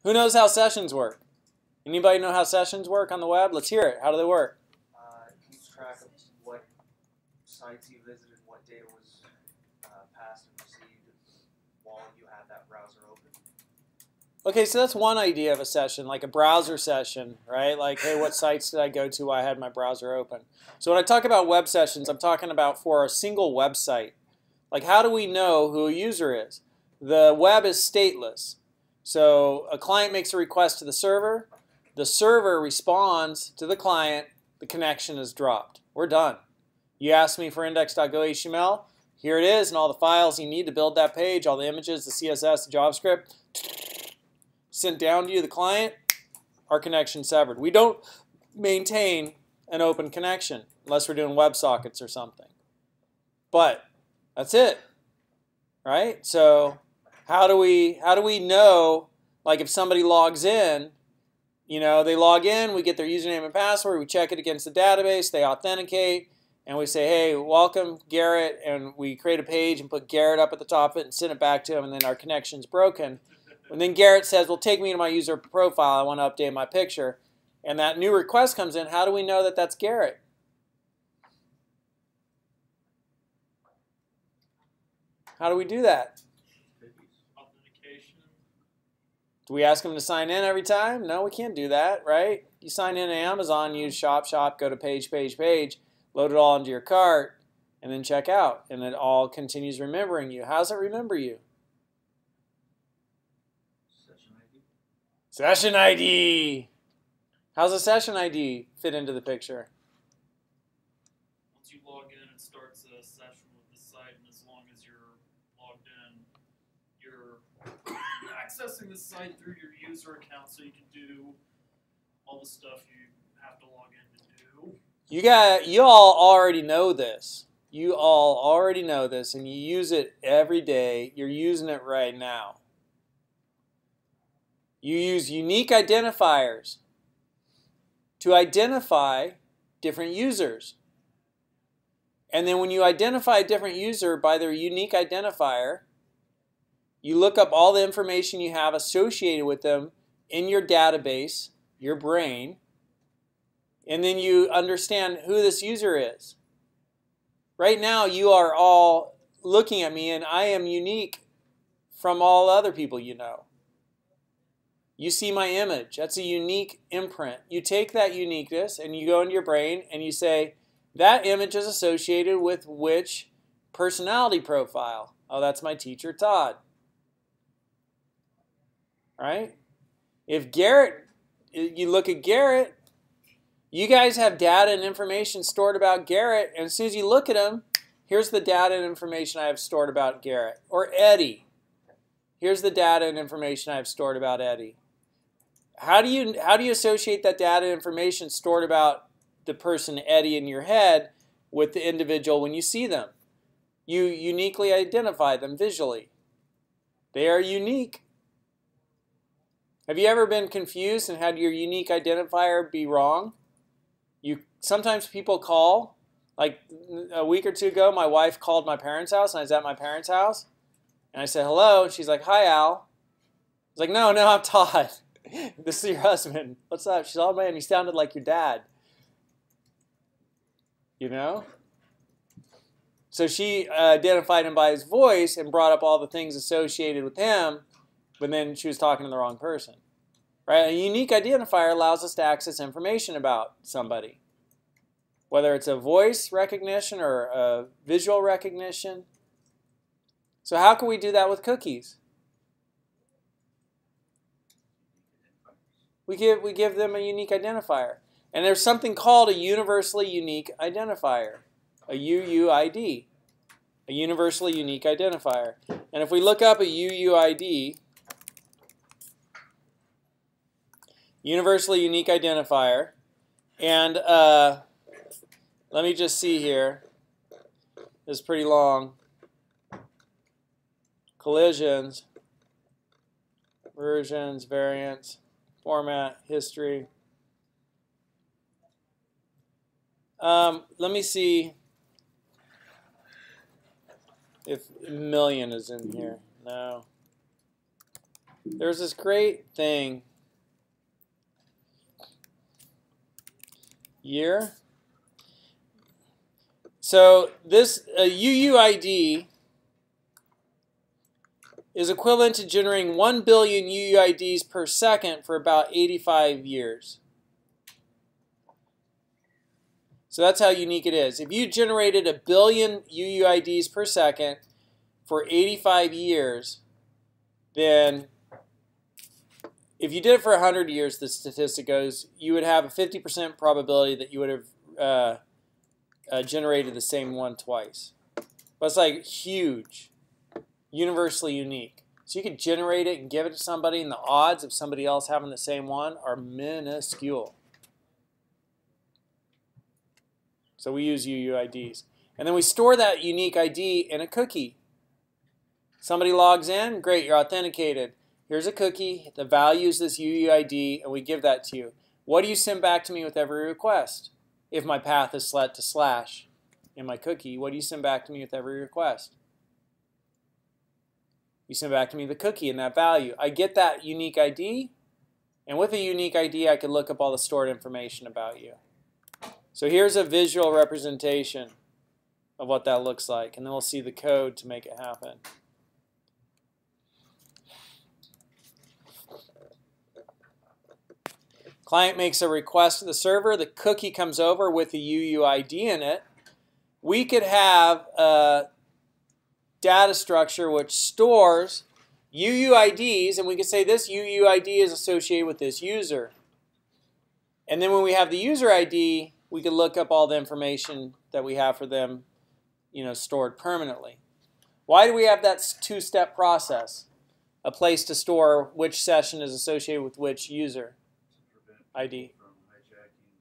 Who knows how sessions work? Anybody know how sessions work on the web? Let's hear it. How do they work? It keeps track of what sites you visited, what data was passed and received while you had that browser open. Okay, so that's one idea of a session, like a browser session, right? Like, hey, what sites did I go to while I had my browser open? So when I talk about web sessions, I'm talking about for a single website. Like, how do we know who a user is? The web is stateless. So a client makes a request to the server responds to the client, the connection is dropped. We're done. You asked me for index.go.html, here it is, and all the files you need to build that page, all the images, the CSS, the JavaScript, sent down to you, the client, our connection severed. We don't maintain an open connection unless we're doing WebSockets or something. But that's it, right? So how do we know, like if somebody logs in, you know, they log in, we get their username and password, we check it against the database, they authenticate, and we say, hey, welcome, Garrett, and we create a page and put Garrett up at the top of it and send it back to him, and then our connection's broken. And then Garrett says, well, take me to my user profile, I want to update my picture. And that new request comes in, how do we know that that's Garrett? How do we do that? Do we ask them to sign in every time? No, we can't do that, right? You sign in to Amazon, use shop, go to page, load it all into your cart, and then check out. And it all continues remembering you. How does it remember you? Session ID. Session ID. How's a session ID fit into the picture? Once you log in, it starts a session with the site, and as long as you're logged in, you're accessing the site through your user account, so you can do all the stuff you have to log in to do. You all already know this. You all already know this, and you use it every day. You're using it right now. You use unique identifiers to identify different users. And then when you identify a different user by their unique identifier, you look up all the information you have associated with them in your database, your brain, and then you understand who this user is. Right now, you are all looking at me, and I am unique from all other people you know. You see my image. That's a unique imprint. You take that uniqueness, and you go into your brain, and you say, that image is associated with which personality profile? Oh, that's my teacher, Todd. Right? If Garrett, you look at Garrett, you guys have data and information stored about Garrett, and as soon as you look at him, here's the data and information I have stored about Garrett. Or Eddie. Here's the data and information I have stored about Eddie. How do you associate that data and information stored about the person Eddie in your head with the individual when you see them? You uniquely identify them visually. They are unique. Have you ever been confused and had your unique identifier be wrong? Sometimes people call, like a week or two ago, my wife called my parents' house, and I was at my parents' house, and I said, hello, and she's like, hi, Al. I was like, no, I'm Todd. This is your husband. What's up? She's, oh, man, you sounded like your dad. You know? So she identified him by his voice and brought up all the things associated with him, but then she was talking to the wrong person. Right? A unique identifier allows us to access information about somebody, whether it's a voice recognition or a visual recognition. So how can we do that with cookies? We give them a unique identifier. And there's something called a universally unique identifier, a UUID, a universally unique identifier. And if we look up a UUID, universally unique identifier, and let me just see here. This is pretty long. Collisions, versions, variants, format, history. Let me see if million is in here. No. there's this great thing, year. So this UUID is equivalent to generating 1 billion UUIDs per second for about 85 years. So that's how unique it is. If you generated 1 billion UUIDs per second for 85 years, then if you did it for 100 years, the statistic goes, you would have a 50% probability that you would have generated the same one twice. But it's like huge, universally unique. So you could generate it and give it to somebody, and the odds of somebody else having the same one are minuscule. So we use UUIDs. And then we store that unique ID in a cookie. Somebody logs in, great, you're authenticated. Here's a cookie, the value is this UUID, and we give that to you. What do you send back to me with every request? If my path is set to slash in my cookie, what do you send back to me with every request? You send back to me the cookie and that value. I get that unique ID, and with a unique ID, I can look up all the stored information about you. So here's a visual representation of what that looks like, and then we'll see the code to make it happen. Client makes a request to the server. The cookie comes over with the UUID in it. We could have a data structure which stores UUIDs, and we could say this UUID is associated with this user. And then when we have the user ID, we can look up all the information that we have for them, stored permanently. Why do we have that two-step process? A place to store which session is associated with which user ID. From hijacking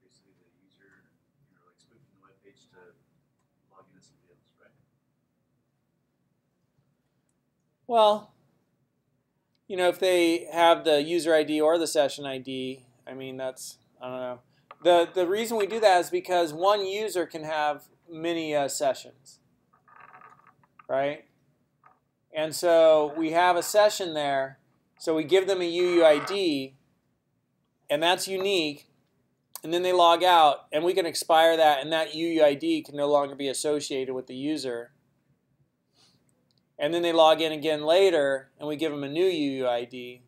basically the user, like spoofing the web page to log into somebody else, right? Well, if they have the user ID or the session ID, I mean, I don't know. The reason we do that is because one user can have many sessions, right? And so we have a session there, so we give them a UUID, and that's unique, and then they log out, and we can expire that, and that UUID can no longer be associated with the user. And then they log in again later, and we give them a new UUID.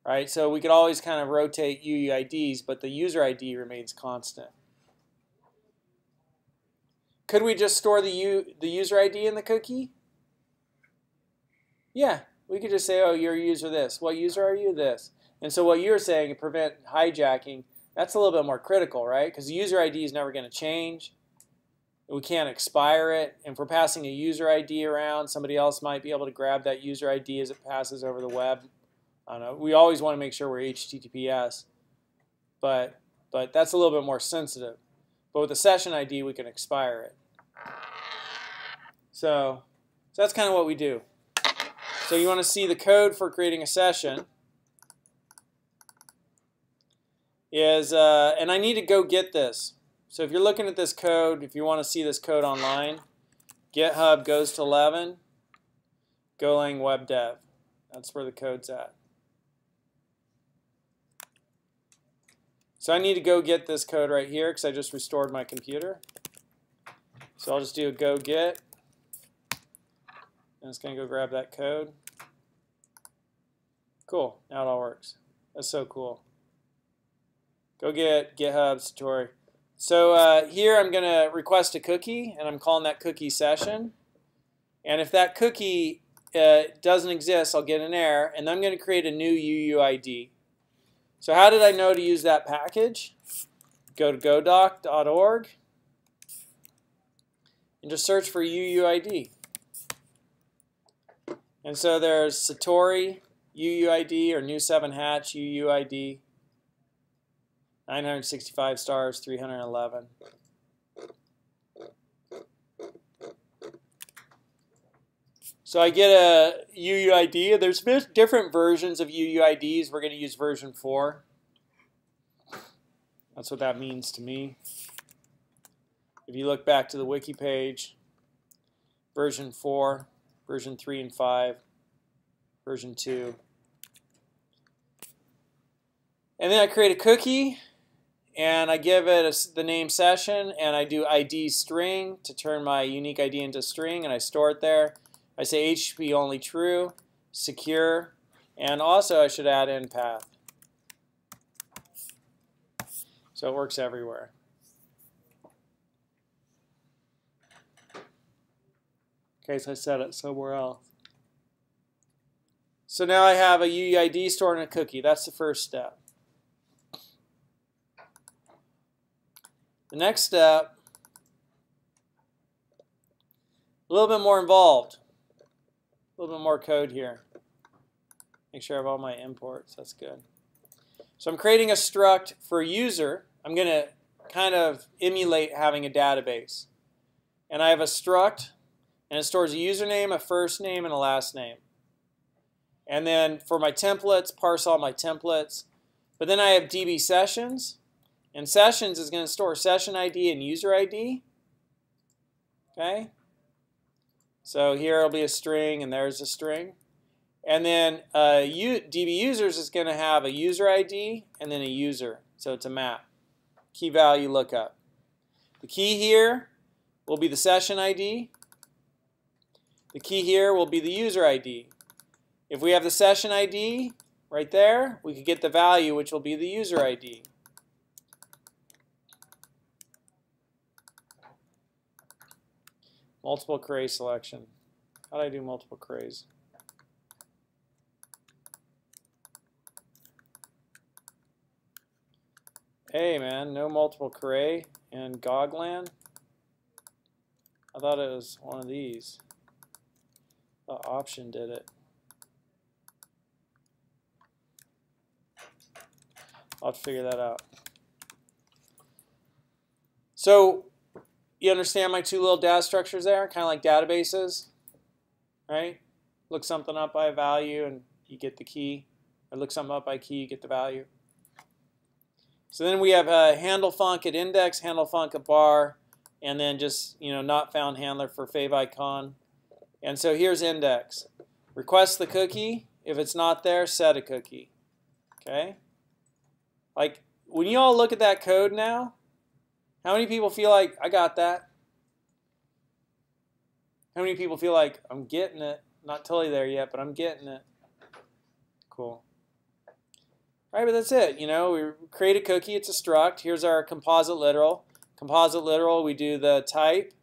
Right? So we could always kind of rotate UUIDs, but the user ID remains constant. Could we just store the user ID in the cookie? Yeah, we could just say, oh, you're a user this. What user are you? This. And so what you're saying, to prevent hijacking, that's a little bit more critical, right? Because the user ID is never going to change. We can't expire it. And if we're passing a user ID around, somebody else might be able to grab that user ID as it passes over the web. I don't know. We always want to make sure we're HTTPS, but that's a little bit more sensitive. But with the session ID, we can expire it. So that's kind of what we do. So you want to see the code for creating a session. And I need to go get this. So if you're looking at this code, if you want to see this code online, GitHub goes to 11, Golang Web Dev. That's where the code's at. So I need to go get this code right here because I just restored my computer. So I'll just do a go get. And it's going to go grab that code. Cool. Now it all works. That's so cool. Go get GitHub Satori. So here I'm going to request a cookie, and I'm calling that cookie session. And if that cookie doesn't exist, I'll get an error, and I'm going to create a new UUID. So how did I know to use that package? Go to godoc.org and just search for UUID. And so there's Satori UUID or new 7 hatch UUID, 965 stars, 311. So I get a UUID. There's different versions of UUIDs. We're going to use version 4. That's what that means to me. If you look back to the wiki page, version 4, version 3 and 5 version 2. And then I create a cookie, and I give it the name session, and I do ID string to turn my unique ID into string, and I store it there. I say HTTP only true, secure, and also I should add in path. So it works everywhere. In case I set it somewhere else. So now I have a UUID stored in a cookie. That's the first step. The next step, a little bit more involved. A little bit more code here. Make sure I have all my imports. That's good. So I'm creating a struct for a user. I'm going to kind of emulate having a database. And I have a struct, and it stores a username, a first name, and a last name. And then for my templates, parse all my templates. But then I have DB sessions. And sessions is going to store session ID and user ID. Okay? So here it'll be a string, and there's a string. And then DB users is going to have a user ID and then a user. So it's a map. Key value lookup. The key here will be the session ID. The key here will be the user ID. If we have the session ID right there, we could get the value, which will be the user ID. Multiple array selection. How do I do multiple arrays? Hey man, no multiple array in Golang. I thought it was one of these. The option did it. I'll have to figure that out. So you understand my two little data structures there, kind of like databases, right? Look something up by a value and you get the key. Or look something up by key, you get the value. So then we have a handle func at index, handle func at bar, and then just not found handler for favicon. And so here's index. Request the cookie. If it's not there, set a cookie. Okay? Like when you all look at that code now, how many people feel like I got that? How many people feel like I'm getting it? Not totally there yet, but I'm getting it. Cool. All right, but that's it. We create a cookie. It's a struct. Here's our composite literal. Composite literal, we do the type,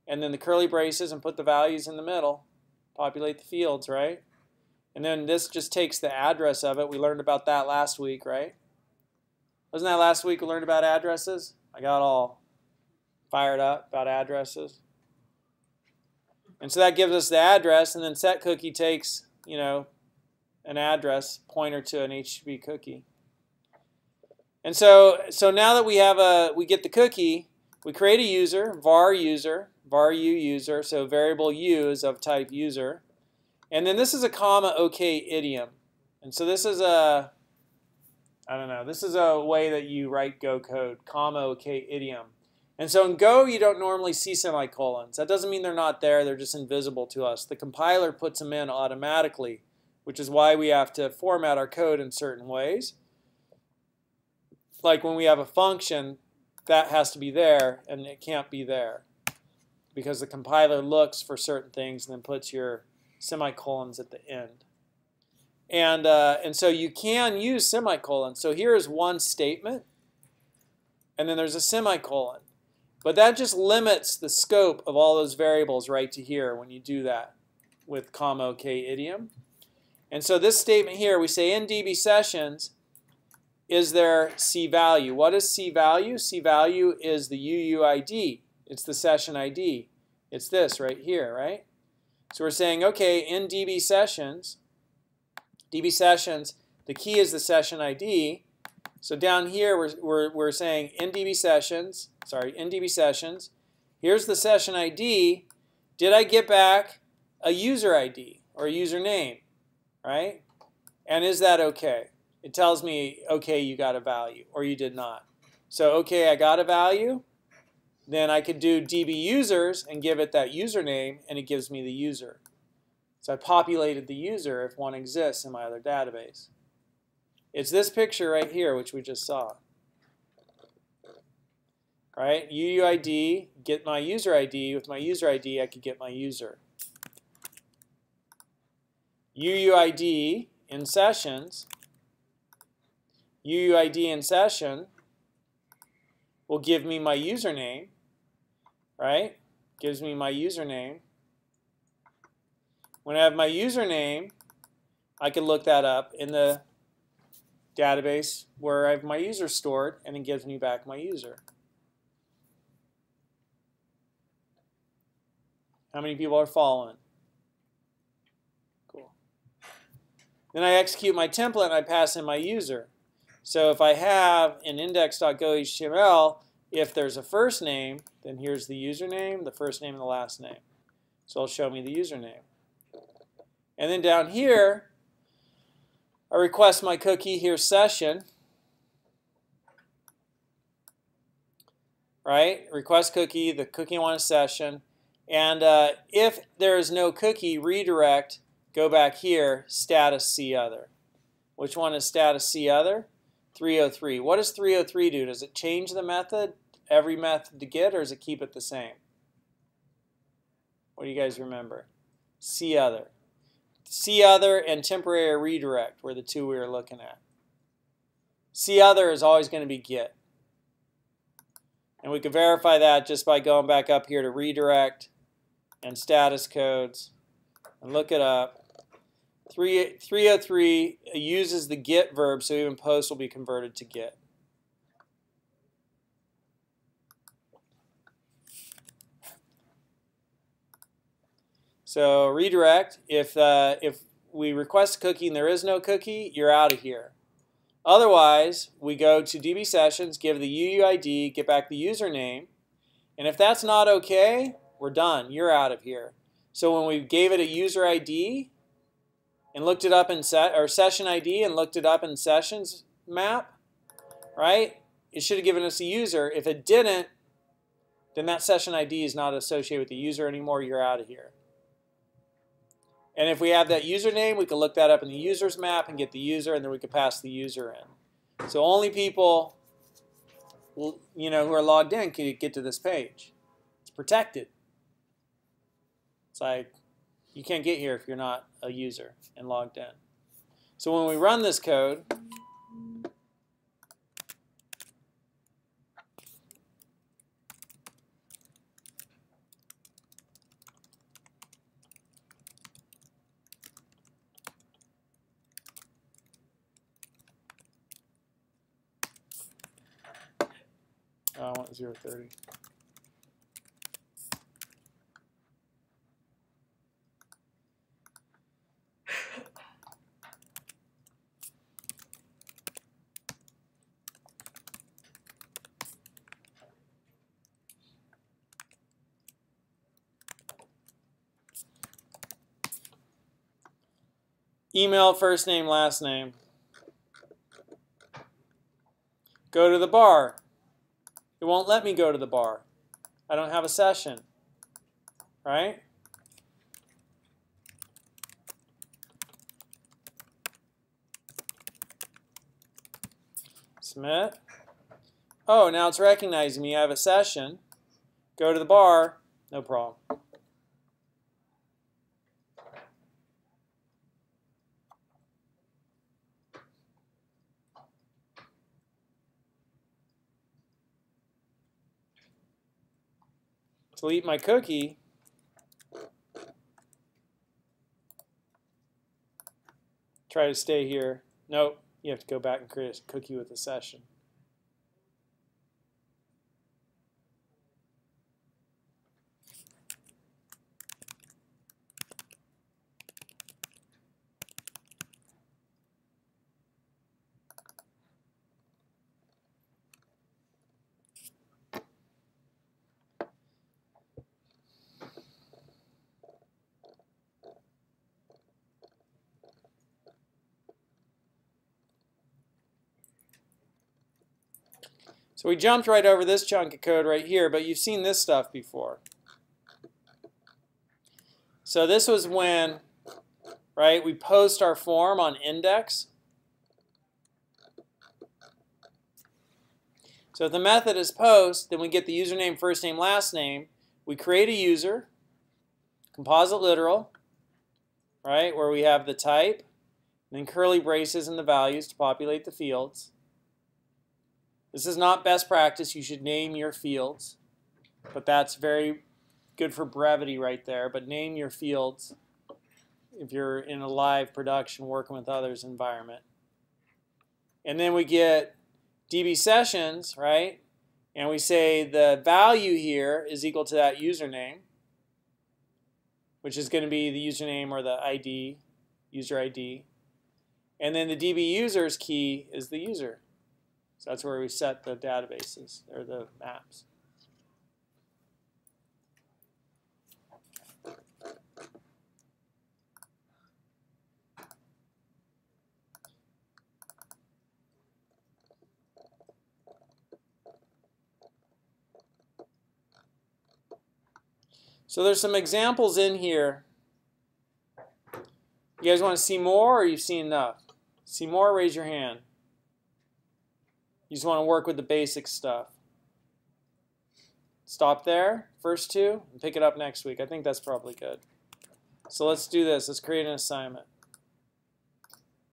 and then the curly braces, and put the values in the middle. Populate the fields, right? And then this just takes the address of it. We learned about that last week, right? Wasn't that last week we learned about addresses? I got all fired up about addresses. And so that gives us the address, and then set cookie takes, an address pointer to an HTTP cookie. And so now that we get the cookie, we create a user, var u user, so variable u is of type user. And then this is a comma OK idiom. And so this is this is a way that you write Go code, comma OK idiom. And so in Go, you don't normally see semicolons. That doesn't mean they're not there, they're just invisible to us. The compiler puts them in automatically, which is why we have to format our code in certain ways. Like when we have a function, that has to be there, and it can't be there, because the compiler looks for certain things and then puts your semicolons at the end. And so you can use semicolons. So here is one statement, and then there's a semicolon. But that just limits the scope of all those variables right to here when you do that with comma OK idiom. And so this statement here, we say in DB sessions, is there C value? What is C value? C value is the UUID. It's the session ID. It's this right here, right? So we're saying, okay, in DB sessions, the key is the session ID. So down here, we're saying in DB sessions, here's the session ID. Did I get back a user ID or a username, right? And is that okay? It tells me, okay, you got a value, or you did not. So, okay, I got a value. Then I could do DB users and give it that username, and it gives me the user. So I populated the user if one exists in my other database. It's this picture right here, which we just saw. Right? UUID, get my user ID. With my user ID, I could get my user. UUID in sessions. UUID in session will give me my username, right? Gives me my username. When I have my username, I can look that up in the database where I have my user stored, and it gives me back my user. How many people are following? Cool. Then I execute my template and I pass in my user. So if I have in index.go.html, if there's a first name, then here's the username, the first name, and the last name. So it'll show me the username. And then down here, I request my cookie, here's session. Right? Request cookie, the cookie I want a session. And if there is no cookie, redirect, go back here, status see other. Which one is status see other? 303. What does 303 do? Does it change the method, every method to get, or does it keep it the same? What do you guys remember? See other. See other and temporary redirect were the two we were looking at. See other is always going to be get. And we can verify that just by going back up here to redirect and status codes and look it up. 303 uses the get verb, so even post will be converted to get. So redirect, if we request a cookie and there is no cookie, you're out of here. Otherwise, we go to DB sessions, give the UUID, get back the username, and if that's not okay, we're done. You're out of here. So when we gave it a user ID and looked it up in session ID and looked it up in sessions map, right? It should have given us a user. If it didn't, then that session ID is not associated with the user anymore. You're out of here. And if we have that username, we can look that up in the users map and get the user, and then we can pass the user in. So only people, who are logged in can get to this page. It's protected. It's like you can't get here if you're not a user and logged in. So when we run this code, I want 030. Email, first name, last name. Go to the bar. It won't let me go to the bar. I don't have a session, right? Submit. Oh, now it's recognizing me. I have a session. Go to the bar. No problem. Delete my cookie. Try to stay here. Nope. You have to go back and create a cookie with a session. So we jumped right over this chunk of code right here, but you've seen this stuff before. So this was when right? We post our form on index. So if the method is post, then we get the username, first name, last name. We create a user, composite literal, right, where we have the type, and then curly braces and the values to populate the fields. This is not best practice. You should name your fields, but that's very good for brevity right there. But name your fields if you're in a live production working with others environment. And then we get DB sessions, right? And we say the value here is equal to that username, which is going to be the username or the ID, user ID. And then the DB users key is the user. So that's where we set the databases or the maps. So there's some examples in here. You guys want to see more, or you've seen enough? See more? Raise your hand. You just want to work with the basic stuff. Stop there, first two, and pick it up next week. I think that's probably good. So let's do this. Let's create an assignment.